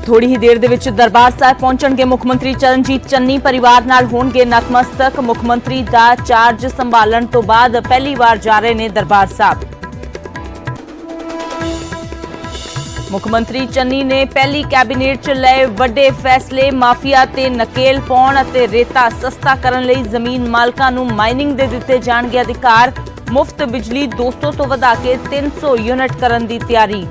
थोड़ी ही देर दे विच दरबार साहिब पहुंचणगे मुख मंत्री चरणजीत चन्नी। परिवार नाल होणगे नतमस्तक। मुख मंत्री दा चार्ज संभालण तो बाद पहली बार जा रहे ने दरबार साहिब। मुख मंत्री चन्नी ने पहली कैबिनेट च लए वड्डे फैसले। माफिया ते नकेल पाउण अते रेता सस्ता करन लई जमीन मालकां नूं माइनिंग दे दित्ते जाणगे अधिकार। मुफ्त बिजली 200 तो वधा के 300 यूनिट करन दी तैयारी।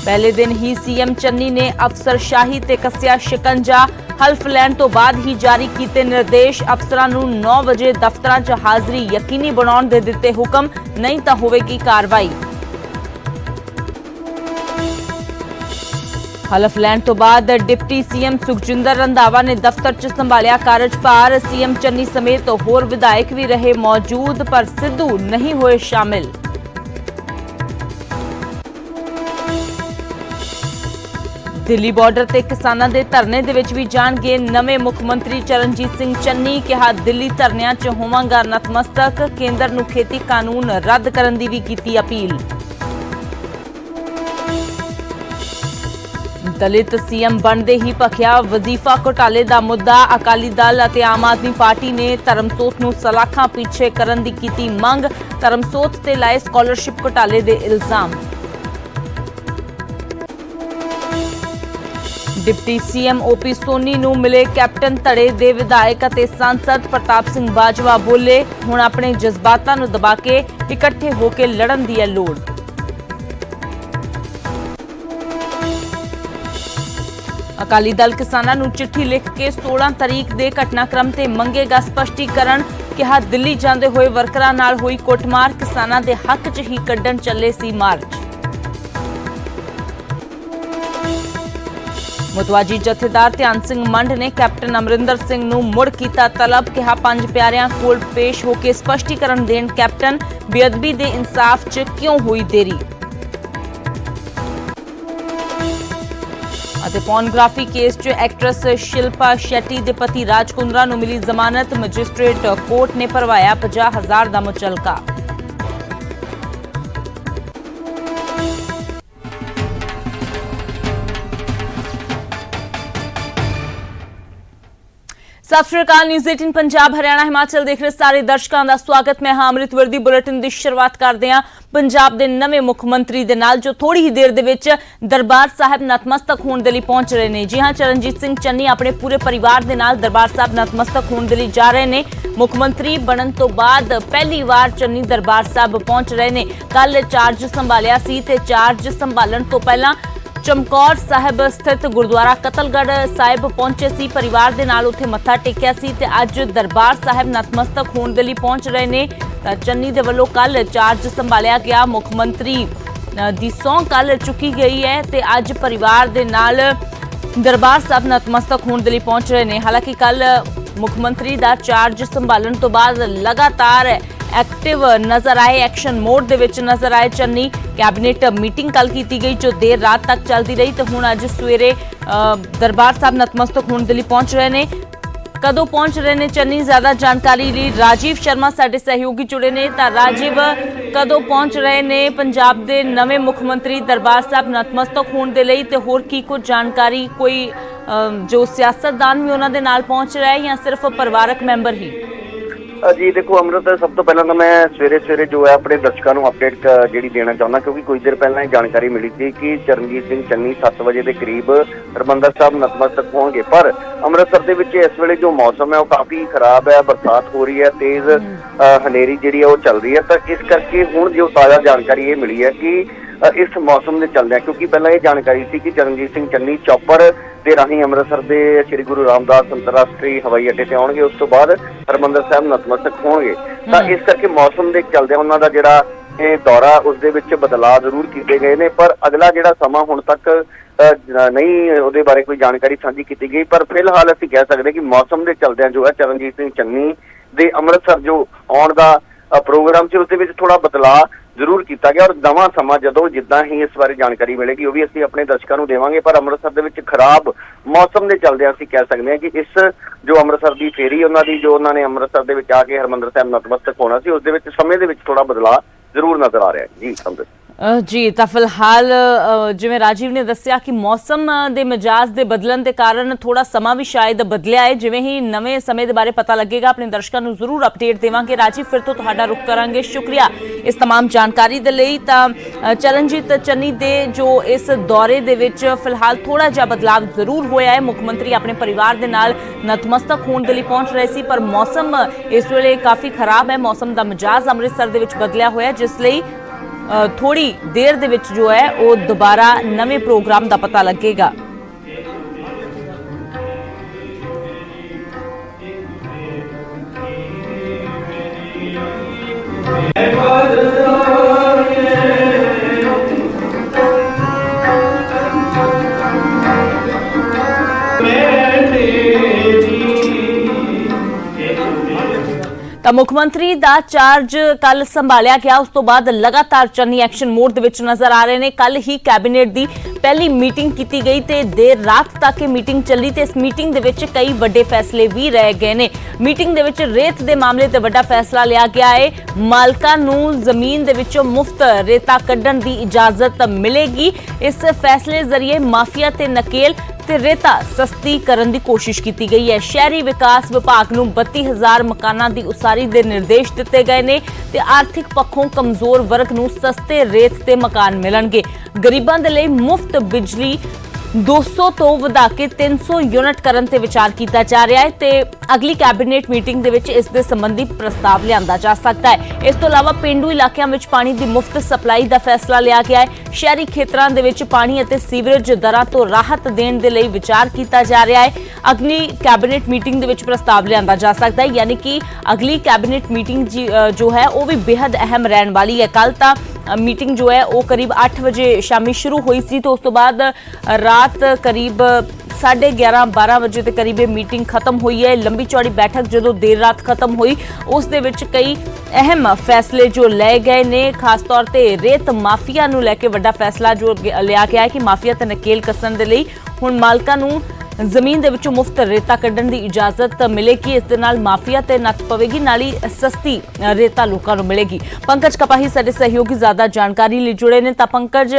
पहले दिन ही सीएम चन्नी ने अफसरशाही ते कस्या शिकंजा। हल्फ लैण तो बाद ही जारी कीते निर्देश। अफसरां नूं 9 बजे दफ्तरां च हाज़री यकीनी बनाउण दे दित्ते हुकम, नहीं तां होवेगी कार्रवाई। हलफ लैण तो बाद डिप्टी सीएम सुखजिंदर रंधावा ने दफ्तर च संभालिया कारजभार। सीएम चन्नी समेत होर विधायक भी रहे मौजूद, पर सिद्धू नहीं होए शामिल। दिल्ली बॉर्डर ते किसानां दे धरने दे विच भी जाणगे नवे मुख मंत्री चरणजीत सिंह चन्नी। कहा दिल्ली धरनिਆਂ 'ਚ होवांगा नतमस्तक। केंद्र ਨੂੰ खेती कानून रद्द करन दी भी कीती अपील। दलित सीएम बनते ही भखिया वजीफा घोटाले का मुद्दा। अकाली दल अते आम आदमी पार्टी ने धर्मसोत नूं सलाखां पीछे करन दी कीती मंग। धर्मसोत ते लाए स्कॉलरशिप घोटाले दे इल्जाम। डिप्टी सीएम ओपी सोनी नूं मिले कैप्टन धड़े दे विधायक अते सांसद। प्रताप सिंह बाजवा बोले हुण अपने जज्बातां नूं दबा के इकट्ठे होके लड़न दी है लोड़। अकाली दल किसानां नूं चिट्ठी लिख के 16 तरीक दे घटनाक्रम ते मंगेगा स्पष्टीकरण। कहा दिल्ली जांदे होए वर्करां नाल होई कुटमार। किसानां दे हक 'च ही कड्ढण चले सी मार्च। मुतवाजी जथेदार ध्यान सिंह मंड ने कैप्टन अमरिंदर सिंह नूं मुड़ कीता तलब। कहा 5 प्यारियां कोल पेश होके स्पष्टीकरण देण कैप्टन। बेअदबी दे इंसाफ च क्यों हुई देरी। पोर्नोग्राफी केस च एक्ट्रेस शिल्पा शेट्टी दे पति राज कुंद्रा नूं मिली जमानत। मजिस्ट्रेट कोर्ट ने भरवाया 50,000 दा मुचलका। सत श्री अकाल। न्यूज़ 18 पंजाब हरियाणा हिमाचल देख रहे सारे दर्शकों का स्वागत। मैं हाँ अमृत वर्दी। बुलेटिन की शुरुआत करते हैं पंजाब के नवे मुख मंत्री दे नाल, जो थोड़ी ही देर दे विच दरबार साहिब नतमस्तक होने के लिए पहुंच रहे हैं। जी हाँ, चरणजीत सिंह चन्नी अपने पूरे परिवार के नाल दरबार साहिब नतमस्तक होने के लिए जा रहे हैं। मुख मंत्री बनन तो बाद पहली बार चन्नी दरबार साहिब पहुंच रहे हैं। कल चार्ज संभालिया सी ते चार्ज संभालन तो पहला चमकौर साहिब स्थित गुरुद्वारा कतलगढ़ साहिब पहुंचे सी। परिवार दे नाल उत्थे मत्था टेकिया सी ते अज दरबार साहिब नतमस्तक होने के लिए पहुंच रहे ने। चन्नी दे वल्लों कल चार्ज संभालिया गया। मुख मंत्री दी सौंह कल चुकी गई है ते अज परिवार दे नाल दरबार साहिब नतमस्तक होने के लिए पहुंच रहे ने। हालांकि कल मुख मंत्री दा चार्ज संभालन तो बाद लगातार एक्टिव नजर आए, एक्शन मोड दे विच नजर आए चन्नी। कैबिनेट मीटिंग कल की गई जो देर रात तक चलती रही, तो हुण अज सवेरे दरबार साहिब नतमस्तक होने के लिए पहुंच रहे ने। कदों पहुंच रहे ने चन्नी, ज्यादा जानकारी लिए राजीव शर्मा साडे सहयोगी जुड़े ने। तां राजीव, कदों पहुंच रहे ने पंजाब के नवे मुख मंत्री दरबार साहिब नतमस्तक होने के लिए, ते होर की कुछ जानकारी, कोई जो सियासतदान भी उन्हां दे नाल पहुंच रहा है या सिर्फ परिवारक मैंबर ही? जी देखो अमृत, सब तो पहला तो मैं सवेरे जो है अपने दर्शकों को अपडेट जी देना चाहना, क्योंकि कुछ देर पहला ही जानकारी मिली थी कि चरणजीत सिंह चन्नी 7 बजे के करीब हरमंदर साहब नतमस्तक होंगे। पर अमृतसर के इस वेले जो मौसम है वो काफ़ी खराब है, बरसात हो रही है, तेज़ हनेरी जी चल रही है। तो इस करके हुण जो ताज़ा जानकारी ये मिली है कि इस मौसम के चलदे, क्योंकि पहला ये जानकारी थी कि चरणजीत सिंह चन्नी चौपर के राही अमृतसर के श्री गुरु रामदास अंतरराष्ट्रीय हवाई अड्डे से आउणगे, उस तो बाद हरमंदर साहब नतमस्तक होंगे। तो इस करके मौसम के चलदे उन्हां दा जिहड़ा दौरा उस दे विच बदलाव जरूर किए गए ने, पर अगला जिहड़ा समा हुण तक नहीं उहदे बारे कोई जानकारी साझी की गई। पर फिलहाल असीं कह सकते कि मौसम के चलदे जो है चरणजीत सिंह चन्नी दे अमृतसर जो आउण दा प्रोग्राम से उसके थोड़ा बदलाव जरूर किया गया। और नवा समा जदों जिद्दां ही इस बारे जानकारी मिलेगी वो भी असीं अपने दर्शकों को देवांगे। पर अमृतसर दे विच खराब मौसम के चलदे असीं कह सकते हैं कि इस जो अमृतसर की फेरी उन्होंने जो उन्होंने अमृतसर दे विच आके हरमंदर साहिब नतमस्तक होना सी, उस दे विच समय दे विच थोड़ा बदलाव जरूर नजर आ रहा है। जी अमृत ਜੀ ਤਾਂ ਫਿਲਹਾਲ ਜਿਵੇਂ ਰਾਜੀਵ ਨੇ ਦੱਸਿਆ ਕਿ ਮੌਸਮ ਦੇ ਮਿਜਾਜ਼ ਦੇ ਬਦਲਣ ਦੇ ਕਾਰਨ ਥੋੜਾ ਸਮਾਂ ਵੀ ਸ਼ਾਇਦ ਬਦਲਿਆ ਹੈ। ਜਿਵੇਂ ਹੀ ਨਵੇਂ ਸਮੇਂ ਦੇ ਬਾਰੇ ਪਤਾ ਲੱਗੇਗਾ ਆਪਣੇ ਦਰਸ਼ਕਾਂ ਨੂੰ ਜ਼ਰੂਰ ਅਪਡੇਟ ਦੇਵਾਂਗੇ। ਰਾਜੀਵ ਫਿਰ ਤੋਂ ਤੁਹਾਡਾ ਰੁਖ ਕਰਾਂਗੇ। ਸ਼ੁਕਰੀਆ ਇਸ तमाम ਜਾਣਕਾਰੀ ਦੇ ਲਈ। ਤਾਂ ਚਰਨਜੀਤ ਚੰਨੀ ਦੇ ਜੋ ਇਸ ਦੌਰੇ ਦੇ ਵਿੱਚ ਫਿਲਹਾਲ ਥੋੜਾ ਜਿਹਾ ਬਦਲਾਵ ਜ਼ਰੂਰ ਹੋਇਆ ਹੈ। ਮੁੱਖ ਮੰਤਰੀ ਆਪਣੇ ਪਰਿਵਾਰ ਦੇ ਨਾਲ ਨਤਮਸਤਕ ਹੋਣ ਦੇ ਲਈ ਪਹੁੰਚ ਰਹੇ ਸੀ, ਪਰ ਮੌਸਮ ਇਸ ਵੇਲੇ ਕਾਫੀ ਖਰਾਬ ਹੈ। ਮੌਸਮ ਦਾ ਮਿਜਾਜ਼ ਅੰਮ੍ਰਿਤਸਰ ਦੇ ਵਿੱਚ ਬਦਲਿਆ ਹੋਇਆ, ਜਿਸ ਲਈ ਥੋੜੀ ਦੇਰ ਦੇ ਵਿੱਚ ਜੋ ਹੈ ਉਹ ਦੁਬਾਰਾ ਨਵੇਂ ਪ੍ਰੋਗਰਾਮ ਦਾ ਪਤਾ ਲੱਗੇਗਾ। ਤਾਂ ਮੁੱਖ ਮੰਤਰੀ ਦਾ ਚਾਰਜ ਕੱਲ ਸੰਭਾਲਿਆ ਗਿਆ, ਉਸ ਤੋਂ ਬਾਅਦ ਲਗਾਤਾਰ ਚੰਨੀ ਐਕਸ਼ਨ ਮੋਡ ਦੇ ਵਿੱਚ ਨਜ਼ਰ ਆ ਰਹੇ ਨੇ। ਕੱਲ ਹੀ ਕੈਬਨਿਟ ਦੀ ਪਹਿਲੀ ਮੀਟਿੰਗ ਕੀਤੀ ਗਈ ਤੇ ਦੇਰ ਰਾਤ ਤੱਕ ਇਹ ਮੀਟਿੰਗ ਚੱਲੀ ਤੇ ਇਸ ਮੀਟਿੰਗ ਦੇ ਵਿੱਚ ਕਈ ਵੱਡੇ ਫੈਸਲੇ ਵੀ ਰਹੇ ਗਏ ਨੇ। ਮੀਟਿੰਗ ਦੇ ਵਿੱਚ ਰੇਤ ਦੇ ਮਾਮਲੇ ਤੇ ਵੱਡਾ ਫੈਸਲਾ ਲਿਆ ਗਿਆ ਹੈ। ਮਾਲਕਾਂ ਨੂੰ ਜ਼ਮੀਨ ਦੇ ਵਿੱਚੋਂ ਮੁਫਤ ਰੇਤਾ ਕੱਢਣ ਦੀ ਇਜਾਜ਼ਤ ਮਿਲੇਗੀ। ਇਸ ਫੈਸਲੇ ਜ਼ਰੀਏ ਮਾਫੀਆ ਤੇ ਨਕੇਲ ਤੇ ਰੇਤਾ ਸਸਤੀ ਕਰਨ ਦੀ ਕੋਸ਼ਿਸ਼ ਕੀਤੀ ਗਈ ਹੈ। ਸ਼ਹਿਰੀ ਵਿਕਾਸ ਵਿਭਾਗ ਨੂੰ 32,000 ਮਕਾਨਾਂ ਦੀ ਉਸਾਰੀ ਦੇ ਨਿਰਦੇਸ਼ ਦਿੱਤੇ ਗਏ ਨੇ ਤੇ ਆਰਥਿਕ ਪੱਖੋਂ ਕਮਜ਼ੋਰ ਵਰਗ ਨੂੰ ਸਸਤੇ ਰੇਤ ਤੇ ਮਕਾਨ ਮਿਲਣਗੇ। ਗਰੀਬਾਂ ਦੇ ਲਈ ਮੁਫਤ ਬਿਜਲੀ 200 ਤੋਂ ਵਧਾ ਕੇ 300 ਯੂਨਿਟ ਕਰਨ ਤੇ ਵਿਚਾਰ ਕੀਤਾ ਜਾ ਰਿਹਾ ਹੈ ਤੇ ਅਗਲੀ ਕੈਬਨਿਟ ਮੀਟਿੰਗ ਦੇ ਵਿੱਚ ਇਸ ਦੇ ਸੰਬੰਧੀ ਪ੍ਰਸਤਾਵ ਲਿਆਂਦਾ ਜਾ ਸਕਦਾ ਹੈ। ਇਸ ਤੋਂ ਇਲਾਵਾ ਪਿੰਡੂ ਇਲਾਕਿਆਂ ਵਿੱਚ ਪਾਣੀ ਦੀ ਮੁਫਤ ਸਪਲਾਈ ਦਾ ਫੈਸਲਾ ਲਿਆ ਗਿਆ ਹੈ। ਸ਼ਹਿਰੀ ਖੇਤਰਾਂ ਦੇ ਵਿੱਚ ਪਾਣੀ ਅਤੇ ਸੀਵਰੇਜ ਦਰਾਂ ਤੋਂ ਰਾਹਤ ਦੇਣ ਦੇ ਲਈ ਵਿਚਾਰ ਕੀਤਾ ਜਾ ਰਿਹਾ ਹੈ। ਅਗਲੀ ਕੈਬਨਿਟ ਮੀਟਿੰਗ ਦੇ ਵਿੱਚ ਪ੍ਰਸਤਾਵ ਲਿਆਂਦਾ ਜਾ ਸਕਦਾ ਹੈ, ਯਾਨੀ ਕਿ ਅਗਲੀ ਕੈਬਨਿਟ ਮੀਟਿੰਗ ਜੋ ਹੈ ਉਹ ਵੀ ਬੇहद ਅਹਿਮ ਰਹਿਣ ਵਾਲੀ ਹੈ। ਕੱਲ ਤਾਂ ਮੀਟਿੰਗ ਜੋ ਹੈ ਉਹ ਕਰੀਬ 8 ਵਜੇ ਸ਼ਾਮੀ ਸ਼ੁਰੂ ਹੋਈ ਸੀ ਤੇ ਉਸ ਤੋਂ ਬਾਅਦ ਰਾਤ ਕਰੀਬ 11:30-12 ਵਜੇ ਦੇ ਕਰੀਬ ਇਹ ਮੀਟਿੰਗ ਖਤਮ ਹੋਈ ਹੈ। ਲੰਬੀ ਚੌੜੀ ਬੈਠਕ ਜਦੋਂ ਦੇਰ ਰਾਤ ਖਤਮ ਹੋਈ ਉਸ ਦੇ ਵਿੱਚ ਕਈ ਅਹਿਮ ਫੈਸਲੇ ਜੋ ਲਏ ਗਏ ਨੇ। ਖਾਸ ਤੌਰ ਤੇ ਰੇਤ ਮਾਫੀਆ ਨੂੰ ਲੈ ਕੇ ਵੱਡਾ ਫੈਸਲਾ ਜੋ ਲਿਆ ਗਿਆ ਹੈ ਕਿ ਮਾਫੀਆ ਤੇ ਨਕੇਲ ਕੱਸਣ ਦੇ ਲਈ ਹੁਣ ਮਾਲਕਾਂ ਨੂੰ ਜ਼ਮੀਨ ਦੇ ਵਿੱਚੋਂ ਮੁਫਤ ਰੇਤਾ ਕੱਢਣ ਦੀ ਇਜਾਜ਼ਤ ਮਿਲੇਗੀ। ਇਸ ਦੇ ਨਾਲ ਮਾਫੀਆ ਤੇ ਨੱਥ ਪਵੇਗੀ, ਨਾਲ ਹੀ ਸਸਤੀ ਰੇਤਾ ਲੋਕਾਂ ਨੂੰ ਮਿਲੇਗੀ। ਪੰਕਜ ਕਪਾਹੀ ਸਾਡੇ ਸਹਿਯੋਗੀ ਜ਼ਿਆਦਾ ਜਾਣਕਾਰੀ ਲਈ ਜੁੜੇ ਨੇ। ਤਾਂ ਪੰਕਜ,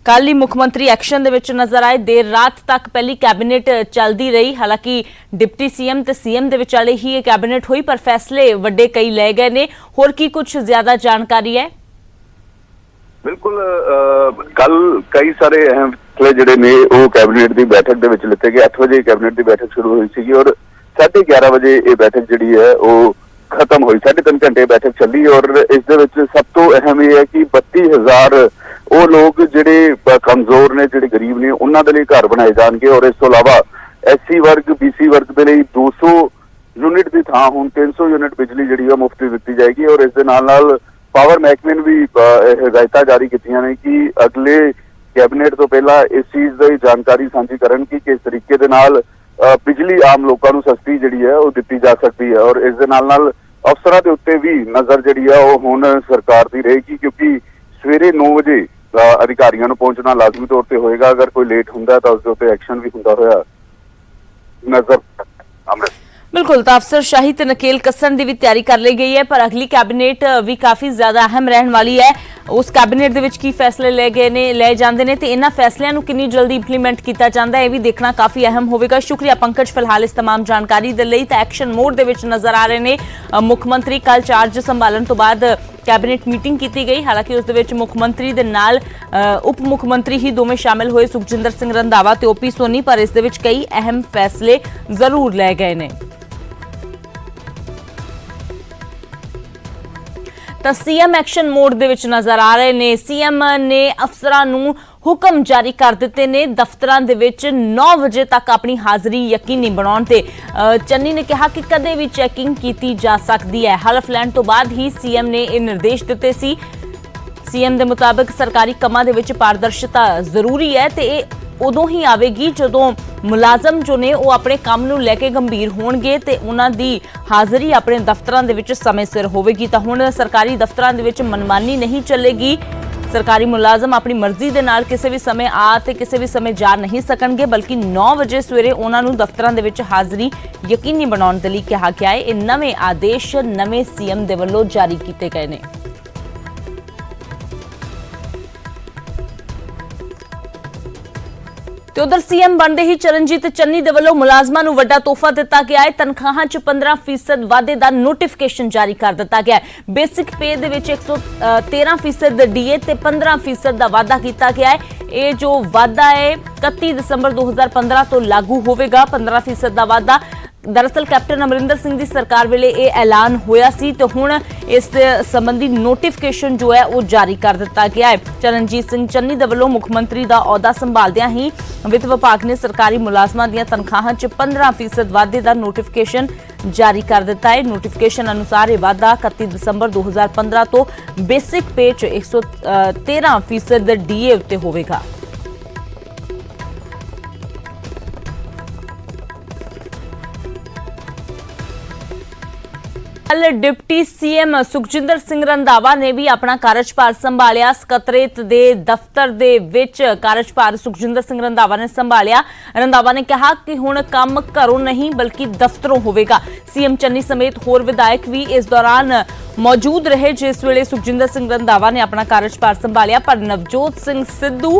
ਕੱਲ ਹੀ ਮੁੱਖ ਮੰਤਰੀ ਐਕਸ਼ਨ ਦੇ ਵਿੱਚ ਨਜ਼ਰ ਆਏ। ਦੇਰ ਰਾਤ ਤੱਕ ਪਹਿਲੀ ਕੈਬਨਿਟ ਚੱਲਦੀ ਰਹੀ, ਹਾਲਾਂਕਿ ਡਿਪਟੀ ਸੀਐਮ ਤੇ ਸੀਐਮ ਦੇ ਵਿਚਾਲੇ ਹੀ ਇਹ ਕੈਬਨਿਟ ਹੋਈ, ਪਰ ਫੈਸਲੇ ਵੱਡੇ ਕਈ ਲਏ ਗਏ ਨੇ। ਹੋਰ ਕੀ ਕੁਝ ਜ਼ਿਆਦਾ ਜਾਣਕਾਰੀ ਹੈ? ਬਿਲਕੁਲ, ਕੱਲ ਕਈ ਸਾਰੇ ਅਹਿਮ ਫੈਸਲੇ ਜਿਹੜੇ ਨੇ ਉਹ ਕੈਬਨਿਟ ਦੀ ਬੈਠਕ ਦੇ ਵਿੱਚ ਲਿੱਤੇ ਗਏ। 8 ਵਜੇ ਕੈਬਨਿਟ ਦੀ ਬੈਠਕ ਸ਼ੁਰੂ ਹੋਈ ਸੀਗੀ ਔਰ 11:30 ਵਜੇ ਇਹ ਬੈਠਕ ਜਿਹੜੀ ਹੈ ਉਹ ਖਤਮ ਹੋਈ। 3.5 ਘੰਟੇ ਬੈਠਕ ਚੱਲੀ ਔਰ ਇਸ ਦੇ ਵਿੱਚ ਸਭ ਤੋਂ ਅਹਿਮ ਇਹ ਹੈ ਕਿ 32,000 ਉਹ ਲੋਕ ਜਿਹੜੇ ਕਮਜ਼ੋਰ ਨੇ, ਜਿਹੜੇ ਗਰੀਬ ਨੇ, ਉਹਨਾਂ ਦੇ ਲਈ ਘਰ ਬਣਾਏ ਜਾਣਗੇ ਔਰ ਇਸ ਤੋਂ ਇਲਾਵਾ ਐਸਸੀ ਵਰਗ, ਬੀਸੀ ਵਰਗ ਦੇ ਲਈ 200 ਯੂਨਿਟ ਦੀ ਥਾਂ ਹੁਣ 300 ਯੂਨਿਟ ਬਿਜਲੀ ਜਿਹੜੀ ਉਹ ਮੁਫਤ ਦਿੱਤੀ ਜਾਏਗੀ। ਔਰ ਇਸ ਦੇ ਨਾਲ ਪਾਵਰ ਮਹਿਕਮੇ ਨੇ ਵੀ ਹਦਾਇਤਾਂ ਜਾਰੀ ਕੀਤੀਆਂ ਨੇ ਕਿ ਅਗਲੇ ਕੈਬਨਿਟ ਤੋਂ ਪਹਿਲਾਂ ਇਸ ਚੀਜ਼ ਦੀ ਜਾਣਕਾਰੀ ਸਾਂਝੀ ਕਰਨ ਕਿ ਕਿਸ ਤਰੀਕੇ ਦੇ ਨਾਲ ਬਿਜਲੀ ਆਮ ਲੋਕਾਂ ਨੂੰ ਸਸਤੀ ਜਿਹੜੀ ਹੈ ਉਹ ਦਿੱਤੀ ਜਾ ਸਕਦੀ ਹੈ। ਔਰ ਇਸ ਦੇ ਨਾਲ ਅਫਸਰਾਂ ਦੇ ਉੱਤੇ ਵੀ ਨਜ਼ਰ ਜਿਹੜੀ ਹੈ ਉਹ ਹੁਣ ਸਰਕਾਰ ਦੀ ਰਹੇਗੀ, ਕਿਉਂਕਿ ਸਵੇਰੇ 9 ਵਜੇ ਅਧਿਕਾਰੀਆਂ ਨੂੰ ਪਹੁੰਚਣਾ ਲਾਜ਼ਮੀ ਤੌਰ ਤੇ ਹੋਏਗਾ। ਅਗਰ ਕੋਈ ਲੇਟ ਹੁੰਦਾ ਤਾਂ ਉਸ ਦੇ ਉੱਤੇ ਐਕਸ਼ਨ ਵੀ ਹੁੰਦਾ ਹੋਇਆ ਨਜ਼ਰ ਆਉਂਦਾ। ਬਿਲਕੁਲ, ਤਾਂ ਅਫਸਰਸ਼ਾਹੀ ਤੇ ਨਕੇਲ ਕੱਸਣ ਦੀ ਵੀ ਤਿਆਰੀ ਕਰ ਲਈ ਗਈ ਹੈ, ਪਰ ਅਗਲੀ ਕੈਬਨਿਟ ਵੀ ਕਾਫੀ ਜ਼ਿਆਦਾ ਅਹਿਮ ਰਹਿਣ ਵਾਲੀ ਹੈ। ਉਸ ਕੈਬਨਿਟ ਦੇ ਵਿੱਚ ਕੀ ਫੈਸਲੇ ਲਏ ਜਾਂਦੇ ਨੇ ਤੇ ਇਹਨਾਂ ਫੈਸਲਿਆਂ ਨੂੰ ਕਿੰਨੀ ਜਲਦੀ ਇੰਪਲੀਮੈਂਟ ਕੀਤਾ ਜਾਂਦਾ ਹੈ, ਇਹ ਵੀ ਦੇਖਣਾ ਕਾਫੀ ਅਹਿਮ ਹੋਵੇਗਾ। ਸ਼ੁਕਰੀਆ ਪੰਕਜ ਫਿਲਹਾਲ ਇਸ तमाम ਜਾਣਕਾਰੀ ਦੇ ਲਈ। ਤਾਂ ਐਕਸ਼ਨ ਮੋਡ ਦੇ ਵਿੱਚ ਨਜ਼ਰ ਆ ਰਹੇ ਨੇ ਮੁੱਖ ਮੰਤਰੀ। ਕੱਲ ਚਾਰਜ ਸੰਭਾਲਣ ਤੋਂ ਬਾਅਦ ਕੈਬਨਿਟ ਮੀਟਿੰਗ ਕੀਤੀ ਗਈ, ਹਾਲਾਂਕਿ ਉਸ ਦੇ ਵਿੱਚ ਮੁੱਖ ਮੰਤਰੀ ਦੇ ਨਾਲ ਉਪ ਮੁੱਖ ਮੰਤਰੀ ਹੀ ਦੋਵੇਂ ਸ਼ਾਮਿਲ ਹੋਏ, ਸੁਖਜਿੰਦਰ ਸਿੰਘ ਰੰਧਾਵਾ ਤੇ ਓਪੀ ਸੋਨੀ, ਪਰ ਇਸ ਦੇ ਵਿੱਚ ਕਈ ਅਹਿਮ ਫੈਸਲੇ ਜ਼ਰੂਰ ਲਏ ਗਏ ਨੇ। ਤਾਂ ਸੀਐਮ ਐਕਸ਼ਨ ਮੋਡ ਦੇ ਵਿੱਚ ਨਜ਼ਰ ਆ ਰਹੇ ਨੇ। ਸੀਐਮ ਨੇ ਅਫਸਰਾਂ ਨੂੰ ਹੁਕਮ ਜਾਰੀ ਕਰ ਦਿੱਤੇ ਨੇ ਦਫ਼ਤਰਾਂ ਦੇ ਵਿੱਚ 9 ਵਜੇ ਤੱਕ ਆਪਣੀ ਹਾਜ਼ਰੀ ਯਕੀਨੀ ਬਣਾਉਣ ਤੇ। ਚੰਨੀ ਨੇ ਕਿਹਾ ਕਿ ਕਦੇ ਵੀ ਚੈਕਿੰਗ ਕੀਤੀ ਜਾ ਸਕਦੀ ਹੈ। ਹਲਫ ਲੈਣ ਤੋਂ ਬਾਅਦ ਹੀ ਸੀਐਮ ਨੇ ਇਹ ਨਿਰਦੇਸ਼ ਦਿੱਤੇ ਸੀ। ਸੀਐਮ ਦੇ ਮੁਤਾਬਕ ਸਰਕਾਰੀ ਕੰਮਾਂ ਦੇ ਵਿੱਚ ਪਾਰਦਰਸ਼ਤਾ ਜ਼ਰੂਰੀ ਹੈ ਤੇ ਇਹ ਉਦੋਂ ਹੀ ਆਵੇਗੀ ਜਦੋਂ ਮੁਲਾਜ਼ਮ ਜੋ ਨੇ ਉਹ ਆਪਣੇ ਕੰਮ ਨੂੰ ਲੈ ਕੇ ਗੰਭੀਰ ਹੋਣਗੇ ਤੇ ਉਹਨਾਂ ਦੀ ਹਾਜ਼ਰੀ ਆਪਣੇ ਦਫ਼ਤਰਾਂ ਦੇ ਵਿੱਚ ਸਮੇਂ ਸਿਰ ਹੋਵੇਗੀ। ਤਾਂ ਹੁਣ ਸਰਕਾਰੀ ਦਫ਼ਤਰਾਂ ਦੇ ਵਿੱਚ ਮਨਮਾਨੀ ਨਹੀਂ ਚੱਲੇਗੀ। ਸਰਕਾਰੀ ਮੁਲਾਜ਼ਮ ਆਪਣੀ ਮਰਜ਼ੀ ਦੇ ਨਾਲ ਕਿਸੇ ਵੀ ਸਮੇਂ ਆ ਤੇ ਕਿਸੇ ਵੀ ਸਮੇਂ ਜਾ ਨਹੀਂ ਸਕਣਗੇ, ਬਲਕਿ 9 ਵਜੇ ਸਵੇਰੇ ਉਹਨਾਂ ਨੂੰ ਦਫ਼ਤਰਾਂ ਦੇ ਵਿੱਚ ਹਾਜ਼ਰੀ ਯਕੀਨੀ ਬਣਾਉਣ ਦੇ ਲਈ ਕਿਹਾ ਗਿਆ ਹੈ। ਇਹ ਨਵੇਂ ਆਦੇਸ਼ ਨਵੇਂ ਸੀਐਮ ਦੇ ਵੱਲੋਂ ਜਾਰੀ ਕੀਤੇ ਗਏ ਨੇ। ਤੇ ਉਧਰ ਸੀਐਮ ਬਣਦੇ ਹੀ ਚਰਨਜੀਤ ਚੰਨੀ ਦੇ ਵੱਲੋਂ ਮੁਲਾਜ਼ਮਾਂ ਨੂੰ ਵੱਡਾ ਤੋਹਫਾ ਦਿੱਤਾ ਗਿਆ ਹੈ। ਤਨਖਾਹਾਂ 'ਚ 15% ਵਾਧੇ ਦਾ ਨੋਟੀਫਿਕੇਸ਼ਨ ਜਾਰੀ ਕਰ ਦਿੱਤਾ ਗਿਆ ਹੈ। ਬੇਸਿਕ ਪੇ ਦੇ ਵਿੱਚ 113% ਡੀਏ ਤੇ 15% ਦਾ ਵਾਧਾ ਕੀਤਾ ਗਿਆ ਹੈ। ਇਹ ਜੋ ਵਾਧਾ ਹੈ 31 ਦਸੰਬਰ 2015 ਤੋਂ ਲਾਗੂ ਹੋਵੇਗਾ। 15% ਦਾ ਵਾਧਾ दरअसल कैप्टन अमरिंदर सिंह की सरकार वेले ये ऐलान होया सी तो हुण इस संबंधी नोटिफिकेशन जो है वो जारी कर दिता गया है। चरणजीत सिंह चन्नी दे वल्लों मुख्यमंत्री का अहुदा संभालदियां ही वित्त विभाग ने सरकारी मुलाजमां दीयां तनखाहां च 15% वाधे का नोटिफिकेशन जारी कर दिता है। नोटिफिकेशन अनुसार यह वाधा 31 दसंबर 2015 तो बेसिक पे च 113% डीए उत्ते होवेगा। कल डिप्टी सीएम सुखजिंदर सिंह रंधावा ने भी अपना कार्यभार संभालिया। ਸਕੱਤਰੇਤ ਦੇ ਦਫ਼ਤਰ ਦੇ ਵਿੱਚ कार्यभार सुखजिंदर सिंह रंधावा ने संभालिया। रंधावा ने कहा कि हुण काम घरों नहीं बल्कि दफ्तरों होवेगा। सीएम चन्नी समेत होर विधायक भी इस दौरान मौजूद रहे जिस वेले सुखजिंदर सिंह रंधावा ने अपना कार्यभार संभालिया, पर नवजोत सिंह सिद्धू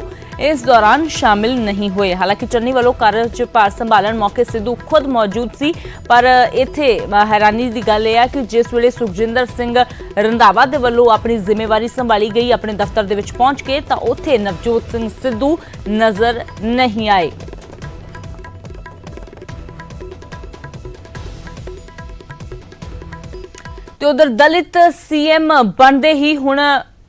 इस दौरान शामिल नहीं हुए। हालांकि चन्नी वालों कार्यभार संभालन मौके सिद्धू खुद मौजूद सी, पर इत्थे हैरानी की गल यह है कि जिस वेले सुखजिंदर सिंह रंधावा दे वल्लों अपनी जिम्मेवारी संभाली गई अपने दफ्तर दे विच पहुंच के, तां उत्थे नवजोत सिंह सिद्धू नजर नहीं आए। ਤੇ ਉਧਰ ਦਲਿਤ ਸੀਐਮ ਬਣਦੇ ਹੀ ਹੁਣ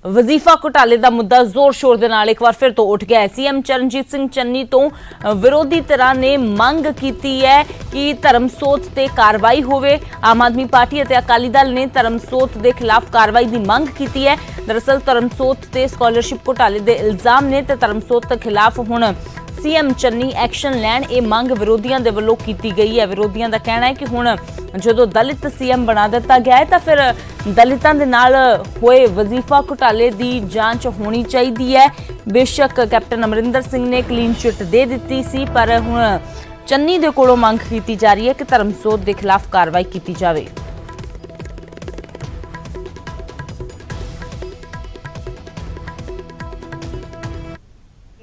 ਵਜ਼ੀਫਾ ਘੁਟਾਲੇ ਦਾ ਮੁੱਦਾ ਜ਼ੋਰ ਸ਼ੋਰ ਦੇ ਨਾਲ ਇੱਕ ਵਾਰ ਫਿਰ ਤੋਂ ਉੱਠ ਗਿਆ ਹੈ। ਸੀਐਮ ਚਰਨਜੀਤ ਸਿੰਘ ਚੰਨੀ ਤੋਂ ਵਿਰੋਧੀ ਧਿਰਾਂ ਨੇ ਮੰਗ ਕੀਤੀ ਹੈ ਕਿ ਧਰਮਸੋਤ ਤੇ ਕਾਰਵਾਈ ਹੋਵੇ। ਆਮ ਆਦਮੀ ਪਾਰਟੀ ਅਤੇ ਅਕਾਲੀ ਦਲ ਨੇ ਧਰਮਸੋਤ ਦੇ ਖਿਲਾਫ ਕਾਰਵਾਈ ਦੀ ਮੰਗ ਕੀਤੀ ਹੈ। ਦਰਅਸਲ ਧਰਮਸੋਤ ਤੇ ਸਕਾਲਰਸ਼ਿਪ ਘੁਟਾਲੇ ਦੇ ਇਲਜ਼ਾਮ ਨੇ ਤੇ ਧਰਮਸੋਤ ਖਿਲਾਫ ਹੁਣ सीएम चन्नी एक्शन लैन ये मंग विरोधियों के वल्लों की गई है। विरोधियों का कहना है कि हुण जो दलित सीएम बना दिता गया है तो फिर दलितों के नाल होए वजीफा घोटाले की जांच होनी चाहिए है। बेशक कैप्टन अमरिंदर सिंह ने क्लीन चिट दे दी सी, पर हुण चन्नी दे कोलों मंग की जा रही है कि धर्मसोत के खिलाफ कार्रवाई की जाए।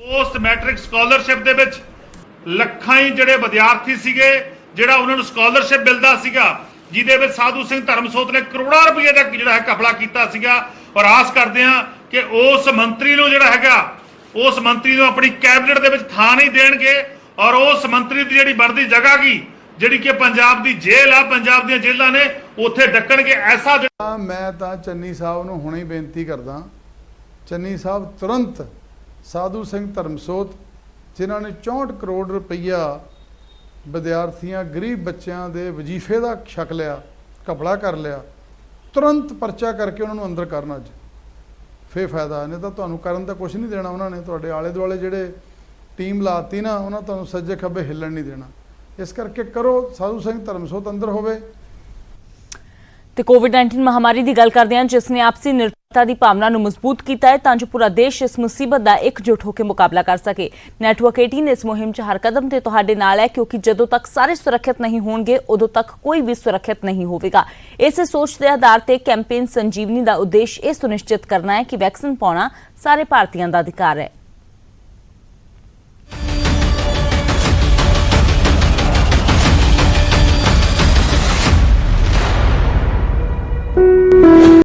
पोस्ट मैट्रिक स्कॉलरशिप दे विच ਲੱਖਾਂ ਹੀ ਜਿਹੜੇ ਵਿਦਿਆਰਥੀ ਸੀਗੇ ਜਿਹੜਾ ਉਹਨਾਂ ਨੂੰ ਸਕਾਲਰਸ਼ਿਪ ਮਿਲਦਾ ਸੀਗਾ, ਜਿਹਦੇ ਵਿੱਚ ਸਾਧੂ ਸਿੰਘ ਧਰਮਸੋਤ ਨੇ ਕਰੋੜਾਂ ਰੁਪਏ ਦਾ ਜਿਹੜਾ ਹੈ ਘਪਲਾ ਕੀਤਾ ਸੀਗਾ। ਔਰ ਆਸ ਕਰਦੇ ਹਾਂ ਕਿ ਉਸ ਮੰਤਰੀ ਨੂੰ ਜਿਹੜਾ ਹੈਗਾ ਉਸ ਮੰਤਰੀ ਨੂੰ ਆਪਣੀ ਕੈਬਨਿਟ ਦੇ ਵਿੱਚ ਥਾਂ ਨਹੀਂ ਦੇਣਗੇ ਔਰ ਉਸ ਮੰਤਰੀ ਦੀ ਜਿਹੜੀ ਬਣਦੀ ਜਗ੍ਹਾ ਕੀ ਜਿਹੜੀ ਕਿ ਪੰਜਾਬ ਦੀ ਜੇਲ੍ਹ ਆ, ਪੰਜਾਬ ਦੀਆਂ ਜੇਲ੍ਹਾਂ ਨੇ ਉੱਥੇ ਡੱਕਣਗੇ। ਐਸਾ ਮੈਂ ਤਾਂ ਚੰਨੀ ਸਾਹਿਬ ਨੂੰ ਹੁਣੇ ਬੇਨਤੀ ਕਰਦਾ, ਚੰਨੀ ਸਾਹਿਬ ਤੁਰੰਤ ਸਾਧੂ ਸਿੰਘ ਧਰਮਸੋਤ ਜਿਨ੍ਹਾਂ ਨੇ 64 ਕਰੋੜ ਰੁਪਈਆ ਵਿਦਿਆਰਥੀਆਂ ਗਰੀਬ ਬੱਚਿਆਂ ਦੇ ਵਜ਼ੀਫੇ ਦਾ ਛਕ ਲਿਆ, ਘਪਲਾ ਕਰ ਲਿਆ, ਤੁਰੰਤ ਪਰਚਾ ਕਰਕੇ ਉਹਨਾਂ ਨੂੰ ਅੰਦਰ ਕਰਨ। ਅੱਜ ਫੇਰ ਫਾਇਦਾ ਨਹੀਂ ਤਾਂ ਤੁਹਾਨੂੰ ਕਰਨ ਦਾ ਕੁਝ ਨਹੀਂ ਦੇਣਾ। ਉਹਨਾਂ ਨੇ ਤੁਹਾਡੇ ਆਲੇ ਦੁਆਲੇ ਜਿਹੜੇ ਟੀਮ ਲਾਤੀ ਨਾ, ਉਹਨਾਂ ਤੁਹਾਨੂੰ ਸੱਜੇ ਖੱਬੇ ਹਿੱਲਣ ਨਹੀਂ ਦੇਣਾ। ਇਸ ਕਰਕੇ ਕਰੋ, ਸਾਧੂ ਸਿੰਘ ਧਰਮਸੋਤ ਅੰਦਰ ਹੋਵੇ। ਤੇ ਕੋਵਿਡ-19 ਮਹਾਮਾਰੀ ਦੀ ਗੱਲ ਕਰਦੇ ਹਾਂ ਜਿਸ ਨੇ ਆਪਸੀ ਨਿਰਭਰਤਾ ਦੀ ਭਾਵਨਾ ਨੂੰ ਮਜ਼ਬੂਤ ਕੀਤਾ ਹੈ ਤਾਂ ਜੋ ਪੂਰਾ ਦੇਸ਼ ਇਸ ਮੁਸੀਬਤ ਦਾ ਇਕਜੁੱਟ ਹੋ ਕੇ ਮੁਕਾਬਲਾ ਕਰ ਸਕੇ। ਨੈਟਵਰਕ 18 ਇਸ ਮੁਹਿੰਮ 'ਚ ਹਰ ਕਦਮ ਤੇ ਤੁਹਾਡੇ ਨਾਲ ਹੈ ਕਿਉਂਕਿ ਜਦੋਂ ਤੱਕ ਸਾਰੇ ਸੁਰੱਖਿਅਤ ਨਹੀਂ ਹੋਣਗੇ ਉਦੋਂ ਤੱਕ ਕੋਈ ਵੀ ਸੁਰੱਖਿਅਤ ਨਹੀਂ ਹੋਵੇਗਾ। ਇਸੇ ਸੋਚ ਦੇ ਆਧਾਰ ਤੇ ਕੈਂਪੇਨ ਸੰਜੀਵਨੀ ਦਾ ਉਦੇਸ਼ ਇਹ ਸੁਨਿਸ਼ਚਿਤ ਕਰਨਾ ਹੈ ਕਿ ਵੈਕਸੀਨ ਪਾਉਣਾ ਸਾਰੇ ਭਾਰਤੀਆਂ ਦਾ ਅਧਿਕਾਰ ਹੈ।